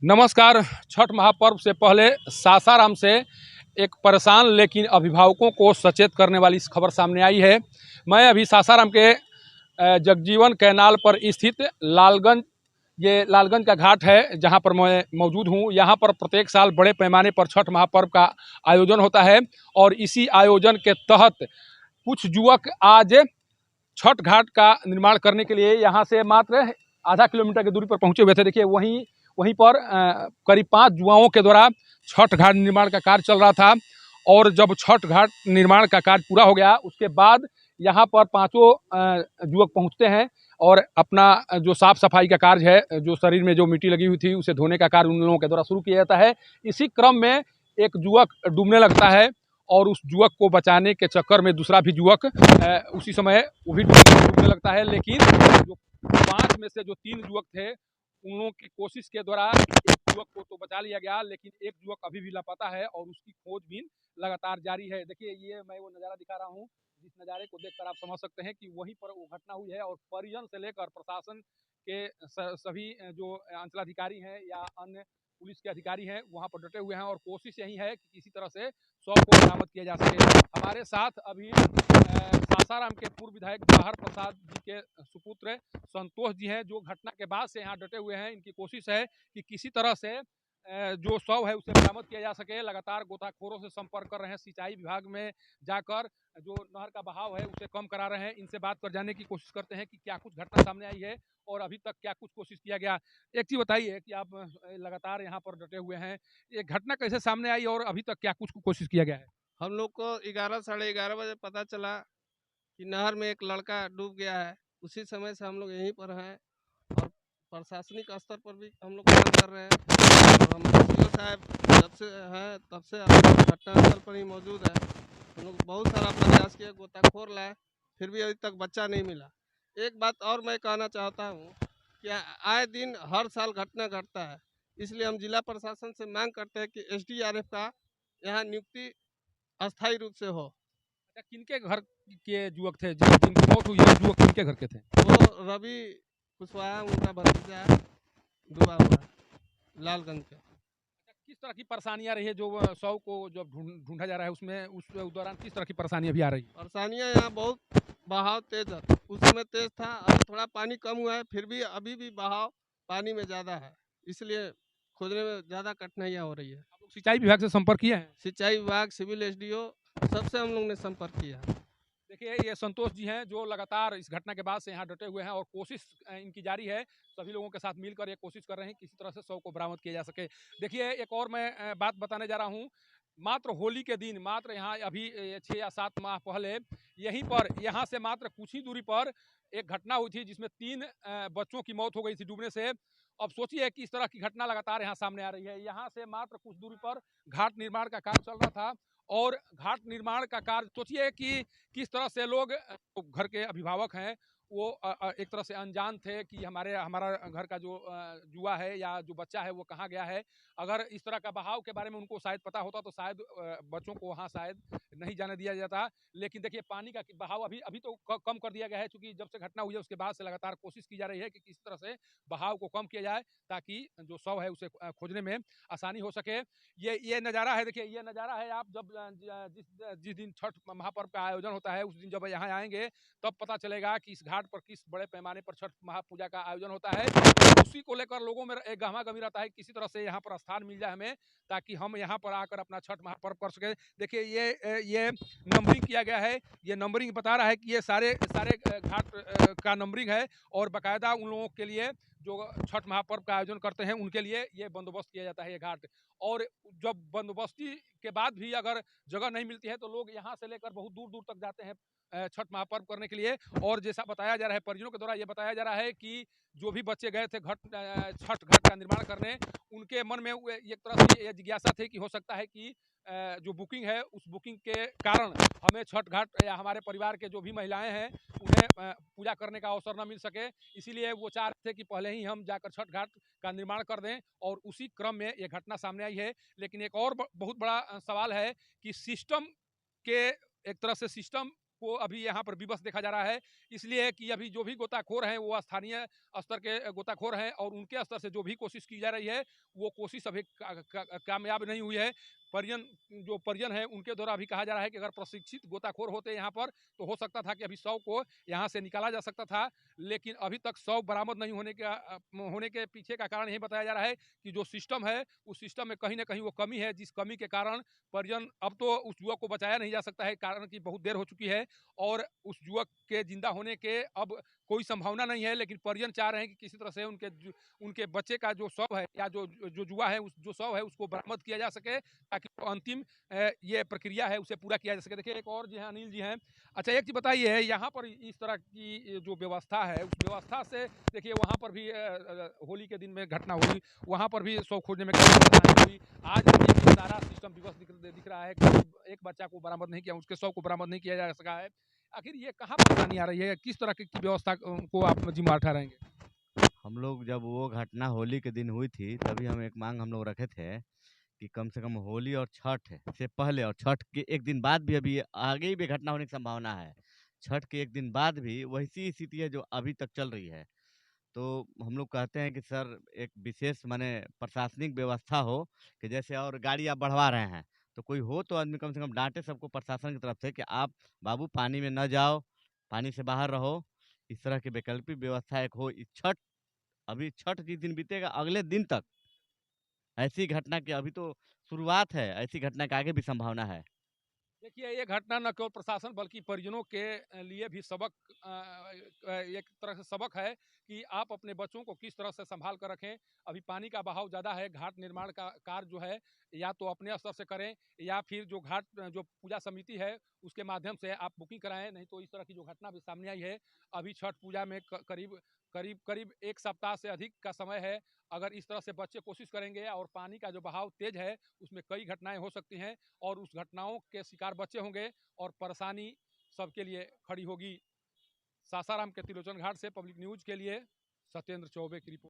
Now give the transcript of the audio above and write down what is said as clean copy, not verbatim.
नमस्कार। छठ महापर्व से पहले सासाराम से एक परेशान लेकिन अभिभावकों को सचेत करने वाली इस खबर सामने आई है। मैं अभी सासाराम के जगजीवन कैनाल पर स्थित लालगंज का घाट है जहां पर मैं मौजूद हूं। यहां पर प्रत्येक साल बड़े पैमाने पर छठ महापर्व का आयोजन होता है और इसी आयोजन के तहत कुछ युवक आज छठ घाट का निर्माण करने के लिए यहाँ से मात्र आधा किलोमीटर की दूरी पर पहुंचे हुए थे। देखिए वहीं पर करीब 5 युवाओं के द्वारा छठ घाट निर्माण का कार्य चल रहा था और जब छठ घाट निर्माण का कार्य पूरा हो गया उसके बाद यहाँ पर पांचों युवक पहुँचते हैं और अपना जो साफ सफाई का कार्य है, जो शरीर में जो मिट्टी लगी हुई थी उसे धोने का कार्य उन लोगों के द्वारा शुरू किया जाता है। इसी क्रम में एक युवक डूबने लगता है और उस युवक को बचाने के चक्कर में दूसरा भी युवक उसी समय वो भी डूबने लगता है। लेकिन जो 5 में से जो 3 युवक थे उन लोगों की कोशिश के द्वारा एक युवक को तो बचा लिया गया, लेकिन एक युवक अभी भी लापता है और उसकी खोजबीन लगातार जारी है। देखिए ये मैं वो नज़ारा दिखा रहा हूँ जिस नज़ारे को देखकर आप समझ सकते हैं कि वहीं पर वो घटना हुई है और परिजन से लेकर प्रशासन के सभी जो अंचलाधिकारी हैं या अन्य पुलिस के अधिकारी हैं वहाँ पर डटे हुए हैं और कोशिश यही है कि किसी तरह से शव को बरामद किया जा सके। हमारे साथ अभी सासाराम के पूर्व विधायक जवाहर प्रसाद जी के सुपुत्र संतोष जी हैं जो घटना के बाद से यहाँ डटे हुए हैं। इनकी कोशिश है कि किसी तरह से जो शव है उसे बरामद किया जा सके। लगातार गोताखोरों से संपर्क कर रहे हैं, सिंचाई विभाग में जाकर जो नहर का बहाव है उसे कम करा रहे हैं। इनसे बात कर जानने की कोशिश करते हैं कि क्या कुछ घटना सामने आई है और अभी तक क्या कुछ कोशिश किया गया। एक चीज बताइए कि आप लगातार यहाँ पर डटे हुए हैं, ये घटना कैसे सामने आई और अभी तक क्या कुछ कोशिश किया गया है? हम लोग को 11 साढ़े 11 बजे पता चला कि नहर में एक लड़का डूब गया है। उसी समय से हम लोग यहीं पर हैं और प्रशासनिक स्तर पर भी हम लोग काम कर रहे हैं और हमारे सीओ साहब जब से हैं तब से घटनास्थल पर ही मौजूद है। हम लोग बहुत सारा प्रयास किए, गोताखोर लाए, फिर भी अभी तक बच्चा नहीं मिला। एक बात और मैं कहना चाहता हूँ कि आए दिन हर साल घटना घटता है, इसलिए हम जिला प्रशासन से मांग करते हैं कि SDRF का यहाँ नियुक्ति अस्थायी रूप से हो। अच्छा, किनके घर के युवक थे जिनकी मौत हुई है? युवक किनके घर के थे? वो रवि कुशवाहा उनका भतीजा है, डूबा हुआ है, लालगंज के। अच्छा, किस तरह की परेशानियां रही है जो शव को जब ढूंढा जा रहा है उसमें उस दौरान किस तरह की परेशानियां भी आ रही है? परेशानियाँ यहाँ बहुत बहाव तेज है, उस समय तेज था, अब थोड़ा पानी कम हुआ है, फिर भी अभी भी बहाव पानी में ज़्यादा है, इसलिए खोजने में ज़्यादा कठिनाइयाँ हो रही है। आप लोग सिंचाई विभाग से संपर्क किए हैं? सिंचाई विभाग, सिविल SDO सबसे हम लोग ने संपर्क किया है। देखिए ये संतोष जी हैं जो लगातार इस घटना के बाद से यहाँ डटे हुए हैं और कोशिश इनकी जारी है। सभी लोगों के साथ मिलकर ये कोशिश कर रहे हैं किसी तरह से शव को बरामद किया जा सके। देखिए एक और मैं बात बताने जा रहा हूँ। मात्र होली के दिन, मात्र यहाँ अभी 6 या 7 माह पहले यहीं पर यहाँ से मात्र कुछ ही दूरी पर एक घटना हुई थी जिसमें 3 बच्चों की मौत हो गई थी डूबने से। अब सोचिए कि इस तरह की घटना लगातार यहाँ सामने आ रही है। यहाँ से मात्र कुछ दूरी पर घाट निर्माण का कार्य चल रहा था और घाट निर्माण का कार्य सोचिए कि किस तरह से लोग घर के अभिभावक हैं वो एक तरह से अनजान थे कि हमारा घर का जो जुआ है या जो बच्चा है वो कहाँ गया है। अगर इस तरह का बहाव के बारे में उनको शायद पता होता तो शायद बच्चों को वहाँ शायद नहीं जाने दिया जाता। लेकिन देखिए पानी का बहाव अभी अभी तो कम कर दिया गया है, क्योंकि जब से घटना हुई है उसके बाद से लगातार कोशिश की जा रही है कि किस तरह से बहाव को कम किया जाए ताकि जो शव है उसे खोजने में आसानी हो सके। ये नज़ारा है, देखिए ये नज़ारा है। आप जब जिस जिस दिन छठ महापर्व का आयोजन होता है उस दिन जब यहाँ आएंगे तब पता चलेगा कि इस घाट पर किस बड़े पैमाने पर छठ महापूजा का आयोजन होता है। उसी को लेकर लोगों में एक गहमा गमी रहता है किसी तरह से यहाँ पर स्थान मिल जाए हमें ताकि हम यहाँ पर आकर अपना छठ महापर्व कर सके। देखिए ये नंबरिंग किया गया है। ये नंबरिंग बता रहा है कि ये सारे सारे घाट का नंबरिंग है और बाकायदा उन लोगों के लिए जो छठ महापर्व का आयोजन करते हैं उनके लिए ये बंदोबस्त किया जाता है ये घाट। और जब बंदोबस्ती के बाद भी अगर जगह नहीं मिलती है तो लोग यहाँ से लेकर बहुत दूर दूर तक जाते हैं छठ महापर्व करने के लिए। और जैसा बताया जा रहा है परिजनों के द्वारा ये बताया जा रहा है कि जो भी बच्चे गए थे छठ घाट का निर्माण करने उनके मन में एक तरह से ये जिज्ञासा थी कि हो सकता है कि जो बुकिंग है उस बुकिंग के कारण हमें छठ घाट या हमारे परिवार के जो भी महिलाएं हैं उन्हें पूजा करने का अवसर न मिल सके। इसीलिए वो चाह रहे थे कि पहले ही हम जाकर छठ घाट का निर्माण कर दें और उसी क्रम में ये घटना सामने आई है। लेकिन एक और बहुत बड़ा सवाल है कि सिस्टम के एक तरह से सिस्टम को अभी यहाँ पर विवश देखा जा रहा है, इसलिए कि अभी जो भी गोताखोर हैं वो स्थानीय स्तर के गोताखोर हैं और उनके स्तर से जो भी कोशिश की जा रही है वो कोशिश अभी कामयाब नहीं हुई है। परिजन है उनके द्वारा अभी कहा जा रहा है कि अगर प्रशिक्षित गोताखोर होते यहाँ पर तो हो सकता था कि अभी शव को यहाँ से निकाला जा सकता था, लेकिन अभी तक शव बरामद नहीं होने के पीछे का कारण यही बताया जा रहा है कि जो सिस्टम है उस सिस्टम में कहीं ना कहीं वो कमी है, जिस कमी के कारण परिजन अब तो उस युवक को बचाया नहीं जा सकता है, कारण कि बहुत देर हो चुकी है और उस युवक के जिंदा होने के अब कोई संभावना नहीं है। लेकिन परिजन चाह रहे हैं कि किसी तरह से उनके बच्चे का जो शव है या जो जो जुआ है जो शव है उसको बरामद किया जा सके, ताकि अंतिम ये प्रक्रिया है उसे पूरा किया जा सके। देखिए एक और जी हैं अनिल जी हैं। अच्छा एक चीज बताइए, यहाँ पर इस तरह की जो व्यवस्था है उस व्यवस्था से देखिए वहाँ पर भी होली के दिन में घटना हुई, वहाँ पर भी शव खोजने में काफी परेशानी हुई। आज भी सारा सिस्टम विवश दिख रहा है कि एक बच्चा को बरामद नहीं किया, उसके शव को बरामद नहीं किया जा सका है। आखिर ये कहाँ परेशानी आ रही है, किस तरह की व्यवस्था को आप जिम्मेदार ठहराएंगे? हम लोग जब वो घटना होली के दिन हुई थी तभी हम एक मांग हम लोग रखे थे कि कम से कम होली और छठ से पहले और छठ के एक दिन बाद भी अभी आगे भी घटना होने की संभावना है। छठ के एक दिन बाद भी वैसी स्थिति है जो अभी तक चल रही है। तो हम लोग कहते हैं कि सर एक विशेष माने प्रशासनिक व्यवस्था हो कि जैसे और गाड़ी आप बढ़वा रहे हैं तो कोई हो तो आदमी कम से कम डांटे सबको प्रशासन की तरफ से कि आप बाबू पानी में न जाओ, पानी से बाहर रहो। इस तरह की वैकल्पिक व्यवस्था एक हो। इस छठ अभी छठ जिस दिन बीतेगा अगले दिन तक ऐसी घटना की अभी तो शुरुआत है, ऐसी घटना की आगे भी संभावना है। देखिए ये घटना न केवल प्रशासन बल्कि परिजनों के लिए भी सबक एक तरह से सबक है कि आप अपने बच्चों को किस तरह से संभाल कर रखें। अभी पानी का बहाव ज़्यादा है, घाट निर्माण का कार्य जो है या तो अपने स्तर से करें या फिर जो घाट जो पूजा समिति है उसके माध्यम से आप बुकिंग कराएं, नहीं तो इस तरह की जो घटना भी सामने आई है। अभी छठ पूजा में करीब करीब करीब एक सप्ताह से अधिक का समय है। अगर इस तरह से बच्चे कोशिश करेंगे और पानी का जो बहाव तेज है उसमें कई घटनाएं हो सकती हैं और उस घटनाओं के शिकार बच्चे होंगे और परेशानी सबके लिए खड़ी होगी। सासाराम के त्रिलोचन घाट से पब्लिक न्यूज के लिए सत्येंद्र चौबे की रिपोर्ट।